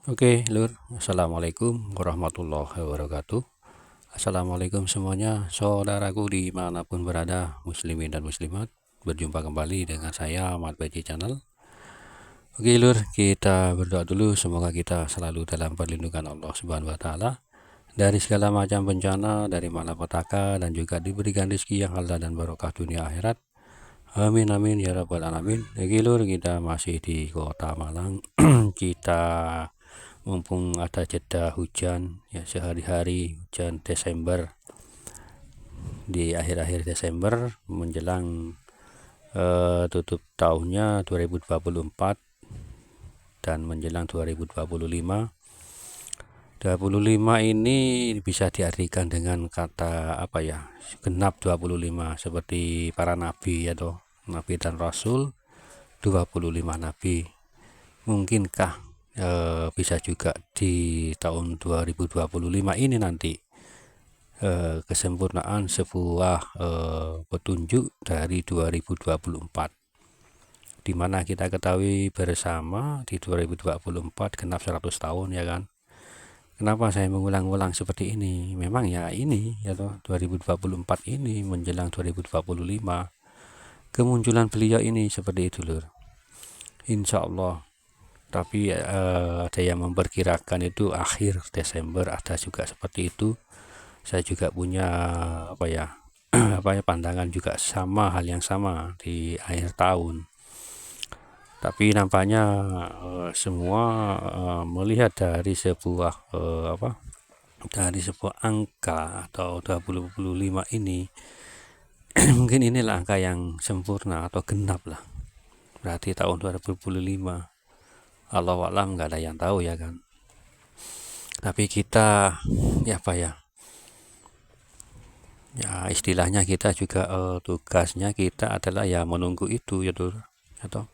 Oke, Lur. Assalamualaikum warahmatullahi wabarakatuh. Assalamualaikum semuanya, saudaraku dimanapun berada, muslimin dan muslimat. Berjumpa kembali dengan saya, Ahmad Baji Channel. Oke, Lur, kita berdoa dulu. Semoga kita selalu dalam perlindungan Allah Subhanahu wa Ta'ala dari segala macam bencana, dari malapetaka, dan juga diberikan rezeki yang halal dan barokah dunia akhirat. Amin amin ya rabbal alamin. Oke, Lur, kita masih di Kota Malang. Kita mumpung ada jeda hujan ya, sehari-hari hujan Desember, di akhir-akhir Desember menjelang tutup tahunnya 2024 dan menjelang 2025 ini bisa diartikan dengan kata apa ya, genap 25 seperti para nabi atau nabi dan rasul, 25 nabi. Mungkinkah bisa juga di tahun 2025 ini nanti kesempurnaan sebuah petunjuk dari 2024, di mana kita ketahui bersama di 2024 genap 100 tahun ya kan. Kenapa saya mengulang-ulang seperti ini? Memang ya ini ya toh, 2024 ini menjelang 2025 kemunculan beliau ini seperti itu, Lur. Insya Allah. Tapi ada yang memperkirakan itu akhir Desember, ada juga seperti itu. Saya juga punya apa ya pandangan juga sama, hal yang sama di akhir tahun. Tapi nampaknya semua melihat dari sebuah dari sebuah angka atau 25 ini mungkin inilah angka yang sempurna atau genap lah. Berarti tahun 2025. Allah alam, nggak ada yang tahu ya kan. Tapi kita ya apa ya, ya istilahnya kita juga tugasnya kita adalah ya menunggu itu ya tuh, atau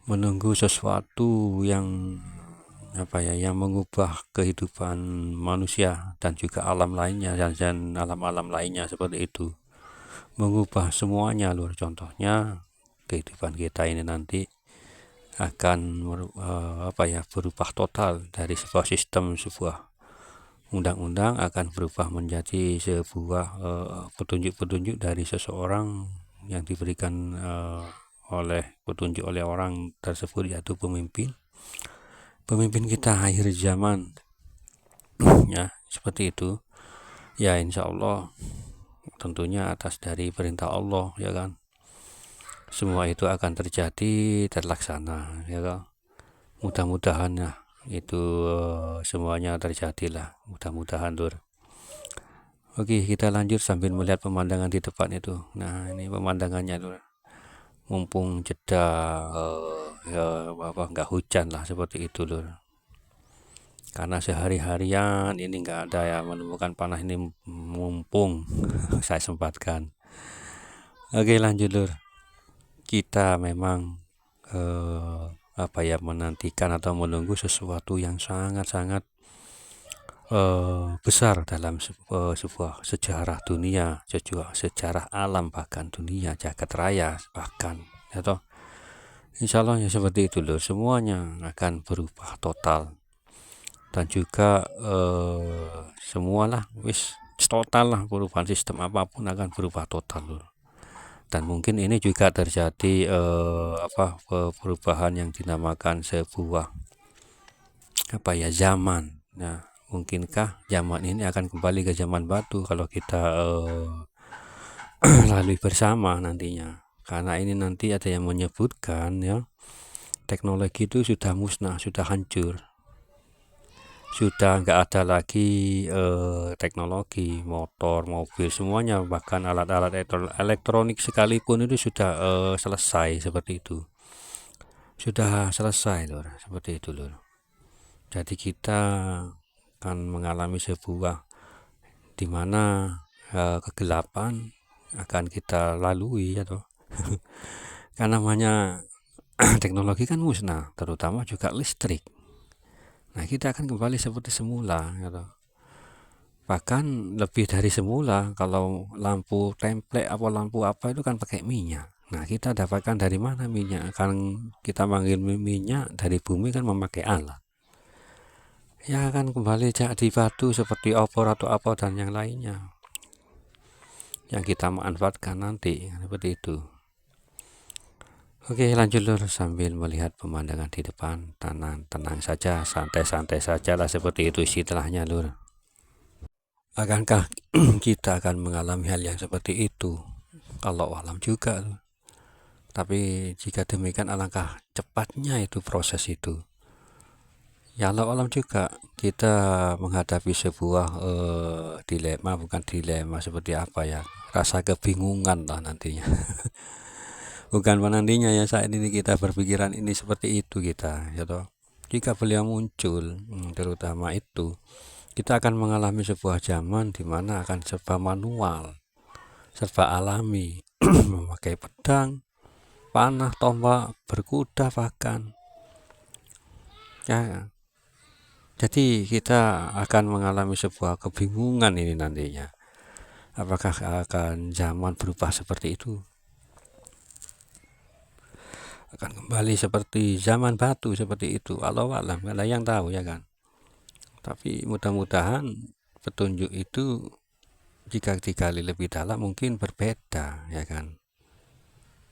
menunggu sesuatu yang apa ya, yang mengubah kehidupan manusia dan juga alam lainnya, dan alam-alam lainnya seperti itu, mengubah semuanya, Lur. Contohnya kehidupan kita ini nanti akan apa ya, berubah total dari sebuah sistem, sebuah undang-undang akan berubah menjadi sebuah petunjuk-petunjuk dari seseorang yang diberikan oleh petunjuk oleh orang tersebut, yaitu pemimpin kita akhir zaman ya, seperti itu ya. Insya Allah tentunya atas dari perintah Allah ya kan, semua itu akan terjadi, terlaksana ya kan. Mudah-mudahan ya itu semuanya terjadilah, mudah-mudahan, Lur. Oke, kita lanjut sambil melihat pemandangan di depan itu. Nah, ini pemandangannya, Lur. Mumpung jeda ya apa, nggak hujan lah seperti itu, Lur. Karena sehari-harian ini nggak ada ya menemukan panah ini, mumpung saya sempatkan. Oke, lanjut, Lur. Kita memang apa ya, menantikan atau menunggu sesuatu yang sangat-sangat besar dalam sebuah sejarah dunia, sejarah alam, bahkan dunia jagat raya bahkan ya toh. Insya Allah ya seperti itu, Lur. Semuanya akan berubah total, dan juga semualah wis total lah, perubahan sistem apapun akan berubah total, Lur. Dan mungkin ini juga terjadi perubahan yang dinamakan sebuah apa ya, zaman. Nah, mungkinkah zaman ini akan kembali ke zaman batu kalau kita lalui bersama nantinya? Karena ini nanti ada yang menyebutkan ya, teknologi itu sudah musnah, sudah hancur, sudah nggak ada lagi teknologi, motor, mobil, semuanya, bahkan alat-alat elektronik sekalipun itu sudah selesai seperti itu. Sudah selesai, Lur, seperti itu, Lur. Jadi kita akan mengalami sebuah di mana kegelapan akan kita lalui atau kan namanya teknologi kan musnah, terutama juga listrik. Nah, kita akan kembali seperti semula gitu. Bahkan lebih dari semula. Kalau lampu template apa lampu apa itu kan pakai minyak. Nah, kita dapatkan dari mana minyak? Kan kita manggil minyak dari bumi kan memakai alat. ya akan kembali jadi batu seperti opor atau apa dan yang lainnya yang kita manfaatkan nanti seperti itu. Oke, lanjut Lur, sambil melihat pemandangan di depan, tenang saja, santai-santai saja lah, seperti itu istilahnya Lur. Akankah kita akan mengalami hal yang seperti itu? Kalau alam juga Lur. Tapi jika demikian alangkah cepatnya itu proses itu. Ya Allah alam juga kita menghadapi sebuah dilema, bukan dilema seperti apa ya, rasa kebingungan lah nantinya. Bukan penantinya ya, saat ini kita berpikiran ini seperti itu kita ya toh. Jika beliau muncul terutama itu, kita akan mengalami sebuah zaman di mana akan serba manual, serba alami, memakai pedang, panah, tombak, berkuda bahkan ya. Jadi kita akan mengalami sebuah kebingungan ini nantinya. Apakah akan zaman berubah seperti itu? Akan kembali seperti zaman batu seperti itu? Allahu a'lam, nggak ada yang tahu ya kan. Tapi mudah-mudahan petunjuk itu jika digali lebih dalam mungkin berbeda ya kan.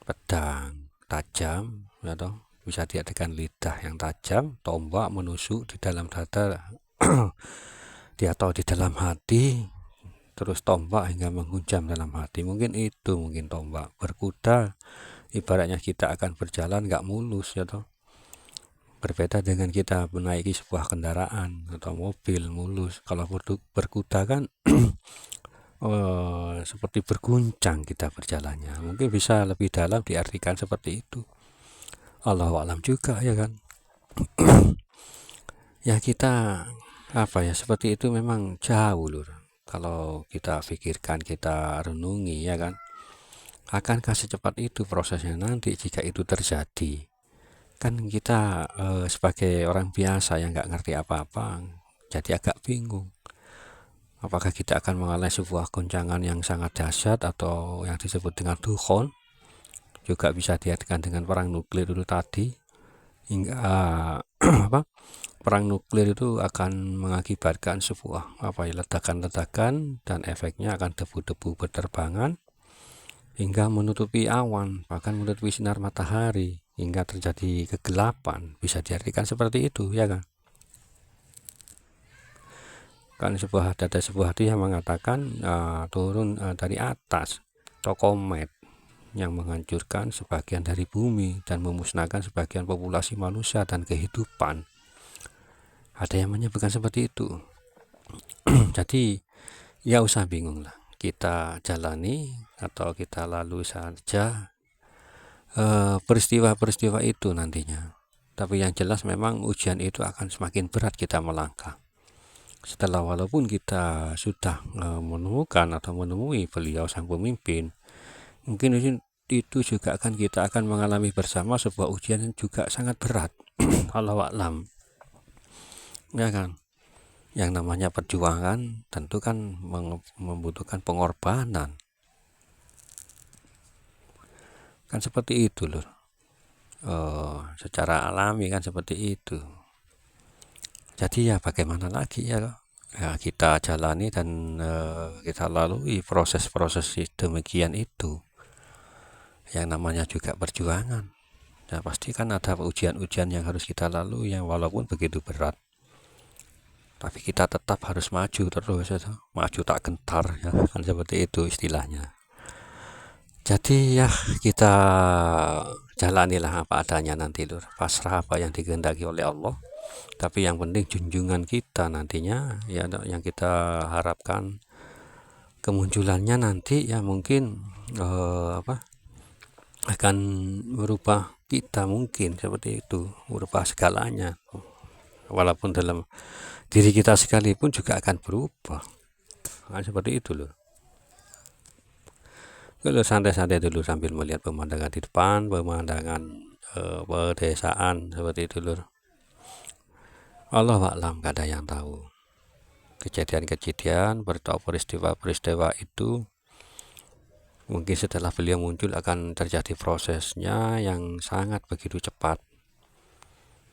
Pedang tajam ya toh, bisa dia dengan lidah yang tajam, tombak menusuk di dalam dada dia tahu di dalam hati, terus tombak hingga menghujam dalam hati. Mungkin itu, mungkin tombak. Berkuda ibaratnya kita akan berjalan nggak mulus ya toh. Berbeda dengan kita menaiki sebuah kendaraan atau mobil mulus. Kalau berkuda kan seperti berguncang kita berjalannya. Mungkin bisa lebih dalam diartikan seperti itu. Allahu a'lam juga ya kan. Ya kita apa ya, seperti itu memang jauh Lur. Kalau kita pikirkan, kita renungi ya kan, akankah secepat itu prosesnya nanti jika itu terjadi? Kan kita sebagai orang biasa yang nggak ngerti apa-apa, jadi agak bingung. Apakah kita akan mengalami sebuah goncangan yang sangat dahsyat atau yang disebut dengan dukhon, juga bisa diartikan dengan perang nuklir itu tadi, hingga apa? Perang nuklir itu akan mengakibatkan sebuah ledakan-ledakan dan efeknya akan debu-debu berterbangan hingga menutupi awan, bahkan menutupi sinar matahari hingga terjadi kegelapan. Bisa diartikan seperti itu ya kan. Kan ada sebuah hadis yang mengatakan turun dari atas komet yang menghancurkan sebagian dari bumi dan memusnahkan sebagian populasi manusia dan kehidupan. Ada yang menyebutkan seperti itu. Jadi ya usah bingung lah, kita jalani atau kita lalui saja peristiwa-peristiwa itu nantinya. Tapi yang jelas memang ujian itu akan semakin berat kita melangkah. Setelah walaupun kita sudah menemui beliau sang pemimpin, mungkin itu juga kita akan mengalami bersama sebuah ujian yang juga sangat berat. Allahu a'lam ya kan. Yang namanya perjuangan tentu kan membutuhkan pengorbanan, kan seperti itu loh. Secara alami kan seperti itu. Jadi ya bagaimana lagi ya, kita jalani dan kita lalui proses-proses demikian itu. Yang namanya juga perjuangan. Ya pasti kan ada ujian-ujian yang harus kita lalui yang walaupun begitu berat. Tapi kita tetap harus maju terus ya, maju tak gentar ya, kan seperti itu istilahnya. Jadi ya kita jalanilah apa adanya nanti Lur, pasrah apa yang dikehendaki oleh Allah. Tapi yang penting junjungan kita nantinya ya, yang kita harapkan kemunculannya nanti ya mungkin akan merubah kita, mungkin seperti itu, merubah segalanya. Walaupun dalam diri kita sekalipun juga akan berubah. Nah, seperti itu loh. Kalau santai-santai dulu sambil melihat pemandangan di depan, pemandangan pedesaan seperti itu loh. Allah a'lam, gak ada yang tahu. Kejadian-kejadian atau peristiwa-peristiwa itu mungkin setelah beliau muncul akan terjadi prosesnya yang sangat begitu cepat.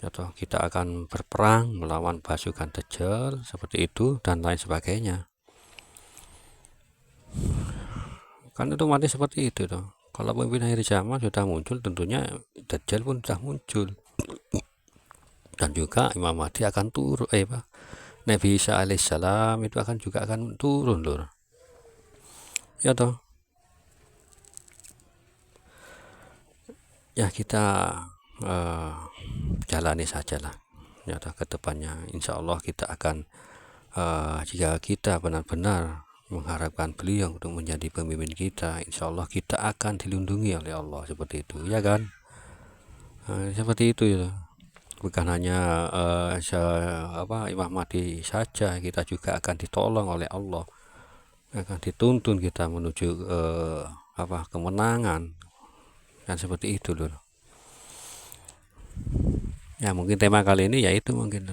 atau kita akan berperang melawan pasukan Dajjal seperti itu dan lain sebagainya. Kan itu mati seperti itu toh. Kalau pemimpin akhir zaman sudah muncul, tentunya Dajjal pun sudah muncul. Dan juga Imam Mahdi akan turun, Nabi Isa alaihissalam itu juga akan turun lur. Ya toh. Ya kita jalani sajalah. Ya toh, ke depannya insya Allah kita akan jika kita benar-benar mengharapkan beliau untuk menjadi pemimpin kita, insya Allah kita akan dilindungi oleh Allah seperti itu, ya kan? Seperti itu ya. Bukan hanya Imam Mahdi saja, kita juga akan ditolong oleh Allah, akan dituntun kita menuju kemenangan, dan seperti itu loh. Ya mungkin tema kali ini yaitu mungkin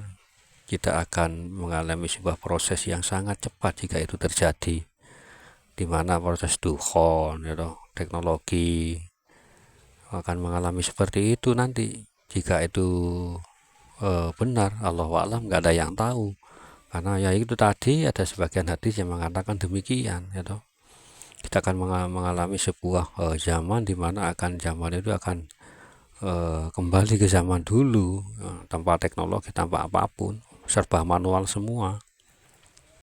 kita akan mengalami sebuah proses yang sangat cepat jika itu terjadi, di mana proses dukhon, teknologi akan mengalami seperti itu nanti. Jika itu benar, Allahu a'lam, nggak ada yang tahu, karena ya itu tadi ada sebagian hadis yang mengatakan demikian, kita akan mengalami sebuah zaman di mana zaman itu akan kembali ke zaman dulu, tanpa teknologi, tanpa apapun, serba manual semua.